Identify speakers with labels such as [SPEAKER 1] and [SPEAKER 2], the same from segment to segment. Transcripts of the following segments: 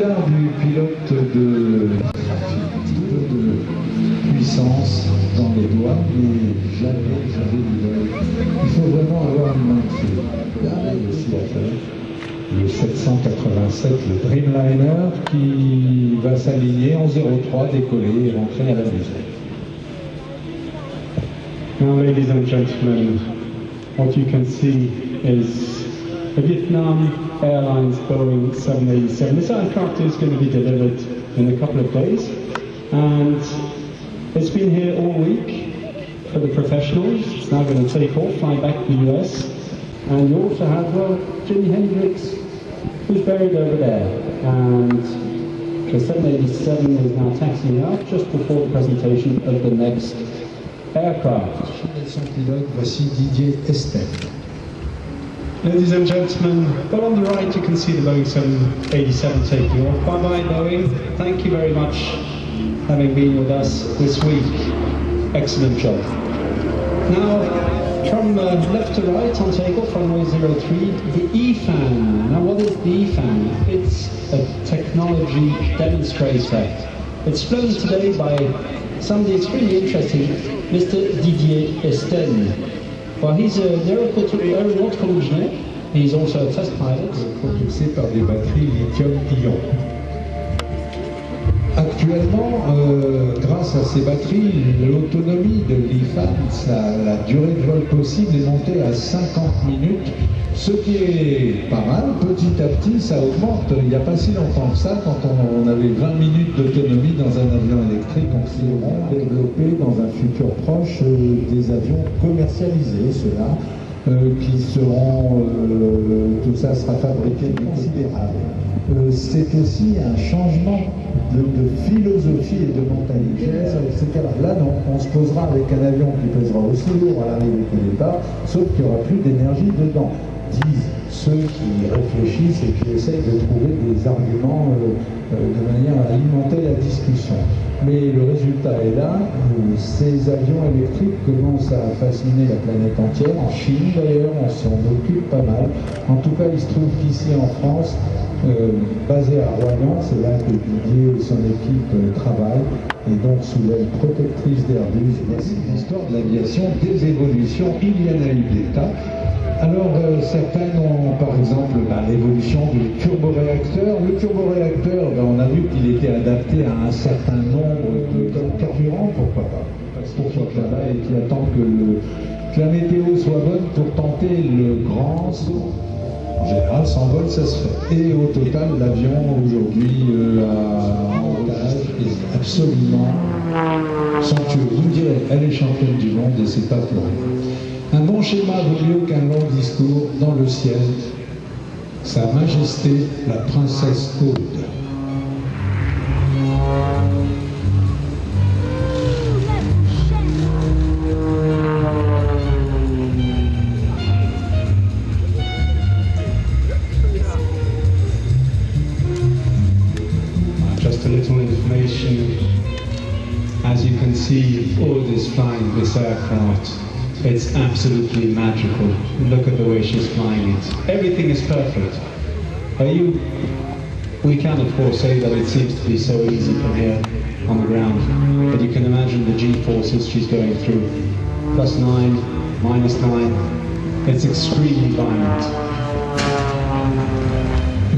[SPEAKER 1] l'art du pilote de puissance dans les doigts, mais jamais du vol. Il faut vraiment avoir une main de feu. Regardez aussi à faire le 787, le Dreamliner, qui va s'aligner en 03, décoller et rentrer à la maison.
[SPEAKER 2] Now, ladies and gentlemen, what you can see is a Vietnam Airlines Boeing 787. This aircraft is going to be delivered in a couple of days, and it's been here all week for the professionals. It's now going to take off, fly back to the US, and you also have, well, Jimi Hendrix, who's buried over there, and the 787 is now taxiing out just before the presentation of the next aircraft.
[SPEAKER 1] Son pilote, voici Didier Estel.
[SPEAKER 2] Ladies and gentlemen, well, on the right you can see the Boeing 787 taking off. Bye-bye Boeing, thank you very much having been with us this week. Excellent job. Now, from left to right on takeoff, runway 03, the E-Fan. Now what is the E-Fan? It's a technology demonstrator. It's flown today by somebody extremely interesting, Mr. Didier Estel. Well, he's an aeronautical engineer. He's also a test pilot.
[SPEAKER 1] Propulsé par des batteries lithium-ion. Actuellement, grâce à ces batteries, l'autonomie de l'IFAN, la durée de vol possible est montée à 50 minutes, ce qui est pas mal. Petit à petit, ça augmente. Il n'y a pas si longtemps que ça, quand on avait 20 minutes d'autonomie dans un avion électrique, on s'est développé dans un futur proche des avions commercialisés, ceux-là, qui seront, tout ça sera fabriqué considérable. C'est aussi un changement de philosophie et de mentalité, etc. Là, non, on se posera avec un avion qui pèsera aussi lourd à l'arrivée qu'au départ, sauf qu'il n'y aura plus d'énergie dedans, disent ceux qui réfléchissent et qui essayent de trouver des arguments de manière à alimenter la discussion. Mais le résultat est là, ces avions électriques commencent à fasciner la planète entière, en Chine d'ailleurs, on s'en occupe pas mal. En tout cas, il se trouve qu'ici en France, basé à Royan, c'est là que Didier et son équipe travaillent, et donc sous l'aile protectrice d'Airbus, c'est l'histoire de l'aviation, des évolutions, il y en a eu des tas. Alors certaines ont par exemple l'évolution du turboréacteur. Le turboréacteur, on a vu qu'il était adapté à un certain nombre de carburants, pourquoi pas, pourquoi pas, et qui attend que la météo soit bonne pour tenter le grand saut. En général, sans vol, ça se fait. Et au total, l'avion aujourd'hui en otage est absolument somptueux. Vous me direz, elle est championne du monde et c'est pas pour rien. Un bon schéma vaut mieux qu'un long discours dans le ciel. Sa Majesté, la Princesse Aude.
[SPEAKER 2] Just a little information. As you can see, Aude is flying this aircraft. It's absolutely magical. Look at the way she's flying it. Everything is perfect. We can of course say that it seems to be so easy from here on the ground, but you can imagine the G-forces she's going through. +9, -9. It's extremely violent.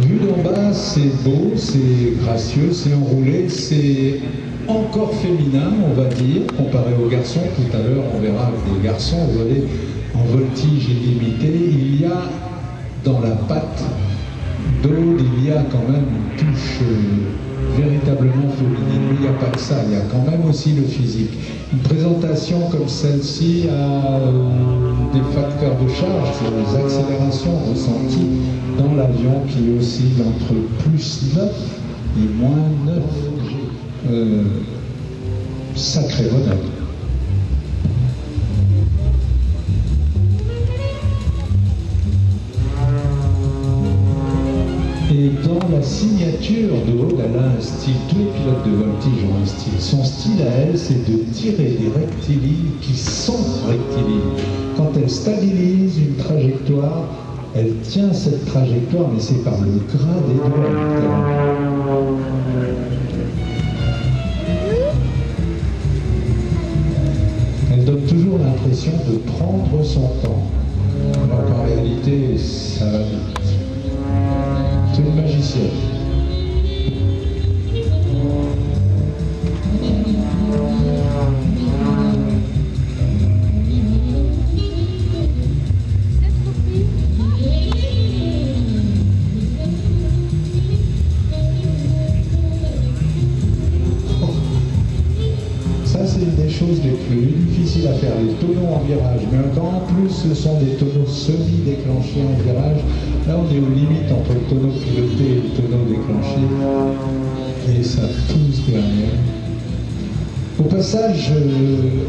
[SPEAKER 1] Vu d'en bas, c'est beau, c'est gracieux, c'est enroulé, c'est encore féminin, on va dire, comparé aux garçons. Tout à l'heure, on verra que les garçons volaient en voltige illimité. Il y a dans la patte d'Aude, il y a quand même une touche véritablement féminine. Mais il n'y a pas que ça, il y a quand même aussi le physique. Une présentation comme celle-ci a des facteurs de charge, des accélérations ressenties dans l'avion qui oscillent entre +9 et -9 G. Sacré bonhomme. Et dans la signature de Aude, elle a un style, tous les pilotes de voltige ont un style. Son style à elle, c'est de tirer des rectilignes qui sont rectilignes. Quand elle stabilise une trajectoire, Elle tient cette trajectoire, mais c'est par le gras des doigts, littéralement. Elle donne toujours l'impression de prendre son temps, alors qu'en réalité, ça va vite. C'est une magicienne. Choses les plus difficiles à faire, les tonneaux en virage, mais quand en plus ce sont des tonneaux semi-déclenchés en virage, là on est aux limites entre le tonneau piloté et le tonneau déclenché, et ça pousse derrière. Au passage,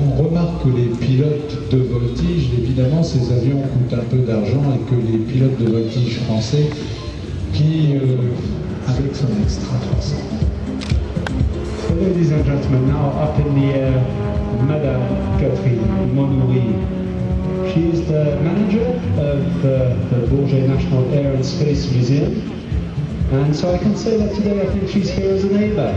[SPEAKER 1] on remarque que les pilotes de voltige, évidemment ces avions coûtent un peu d'argent et que les pilotes de voltige français qui, avec son extra 300.
[SPEAKER 2] So ladies and gentlemen, now up in the air, Madame Catherine Monoury. She is the manager of the Bourget National Air and Space Museum, and so I can say that today I think she's here as a neighbour.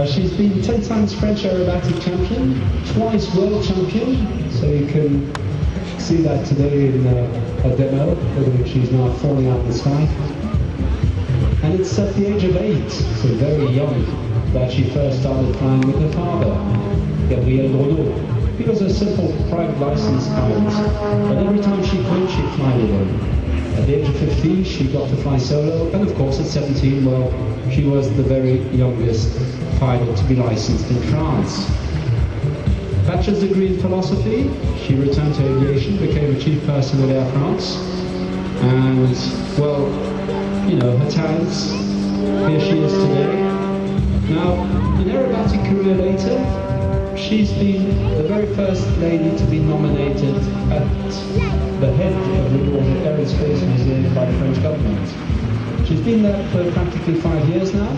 [SPEAKER 2] She's been 10 times French aerobatic champion, twice world champion, so you can see that today in a demo, of which she's now falling out of the sky. And it's at the age of 8, so very young, that she first started flying with her father, Gabriel Brodeau. He was a simple private license pilot, but every time she could, she'd fly with him. At the age of 15, she got to fly solo, and of course at 17, well, she was the very youngest pilot to be licensed in France. Bachelor's degree in philosophy, she returned to aviation, became a chief person at Air France, and, well, you know, her talents, here she is today. Now, an aerobatic career later, she's been the very first lady to be nominated at the head of the Bourget Air and Space Museum by the French government. She's been there for practically 5 years now,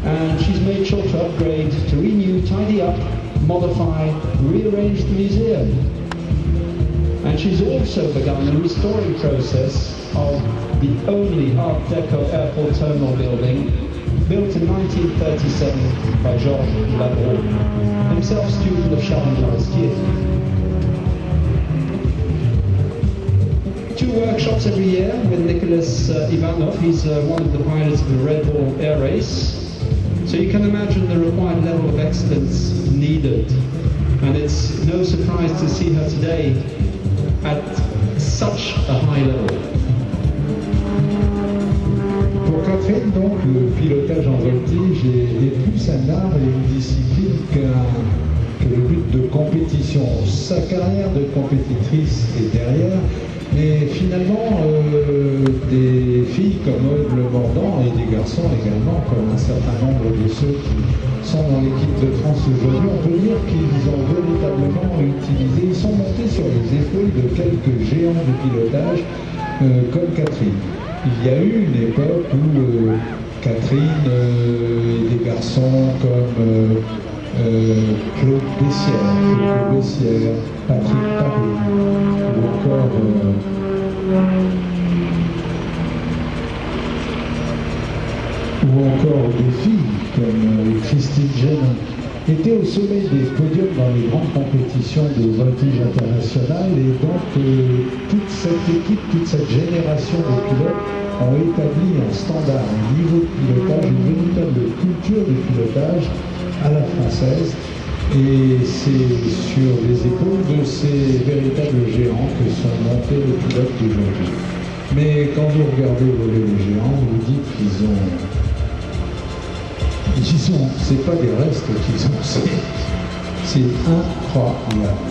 [SPEAKER 2] and she's made sure to upgrade, to renew, tidy up, modify, rearrange the museum. And she's also begun a restoring process of the only Art Deco airport terminal building, built in 1937 by Georges Labro, himself student of Charles Forestier. 2 workshops every year with Nicholas Ivanov. He's one of the pilots of the Red Bull Air Race. So you can imagine the required level of excellence needed. And it's no surprise to see her today at such a high level.
[SPEAKER 1] Pour Catherine, donc, le pilotage en voltige est plus un art et une discipline que le but de compétition. Sa carrière de compétitrice est derrière, mais finalement, des filles comme Aude Le Mordant et des garçons également, comme un certain nombre de ceux qui sont dans l'équipe de France aujourd'hui, on peut dire qu'ils ont véritablement utilisé, ils sont montés sur les épaules de quelques géants de pilotage comme Catherine. Il y a eu une époque où Catherine et des garçons comme Claude Bessières, Patrick Paris, ou encore des filles comme Christine Génin, étaient au sommet des podiums dans les grandes compétitions de voltige internationale, et donc toute cette équipe, toute cette génération de pilotes ont établi un standard, un niveau de pilotage, une véritable culture de pilotage à la française, et c'est sur les épaules de ces véritables géants que sont montés les pilotes d'aujourd'hui. Mais quand vous regardez voler les géants, vous vous dites qu'ils ont, c'est pas des restes qu'ils ont, c'est incroyable.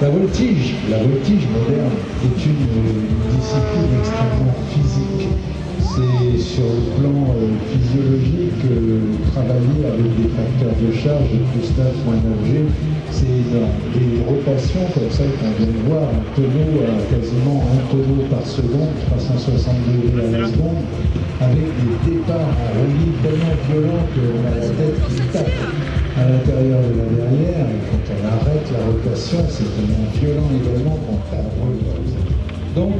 [SPEAKER 1] La voltige moderne est une discipline extrêmement physique. C'est sur le plan physiologique, travailler avec des facteurs de charge de plus 9.9G, c'est dans des rotations comme ça qu'on vient de voir, un tonneau à quasiment 1 tonneau par seconde, 360 degrés à la seconde, avec des départs en roulis tellement violents qu'on a la tête qui tape à l'intérieur de la verrière, et quand on arrête la rotation, c'est tellement violent également qu'on tape.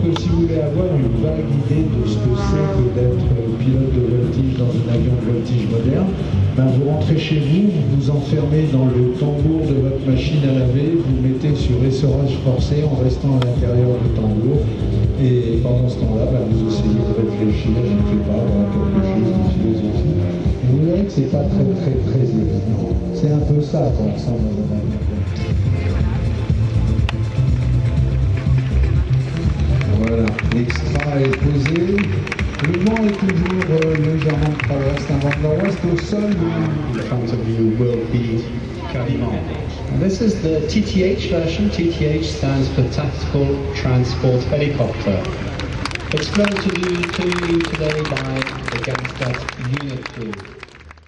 [SPEAKER 1] que si vous voulez avoir une vague idée de ce que c'est que d'être pilote de voltige dans un avion de voltige moderne, ben vous rentrez chez vous, vous vous enfermez dans le tambour de votre machine à laver, vous mettez sur essorage forcé en restant à l'intérieur du tambour, et pendant ce temps-là, ben vous essayez de réfléchir, je ne sais pas, à quelque chose de philosophie. Et vous verrez que c'est pas très évident. C'est un peu ça qu'on ressemble dans un avion. Voilà, l'extra est posé. Le vent est toujours légèrement de travers, c'est un vent de nord-ouest au sol.
[SPEAKER 2] In front of you will be Cariment. And this is the TTH version. TTH stands for Tactical Transport Helicopter. Explained to you today by the Gamstat Unit Crew.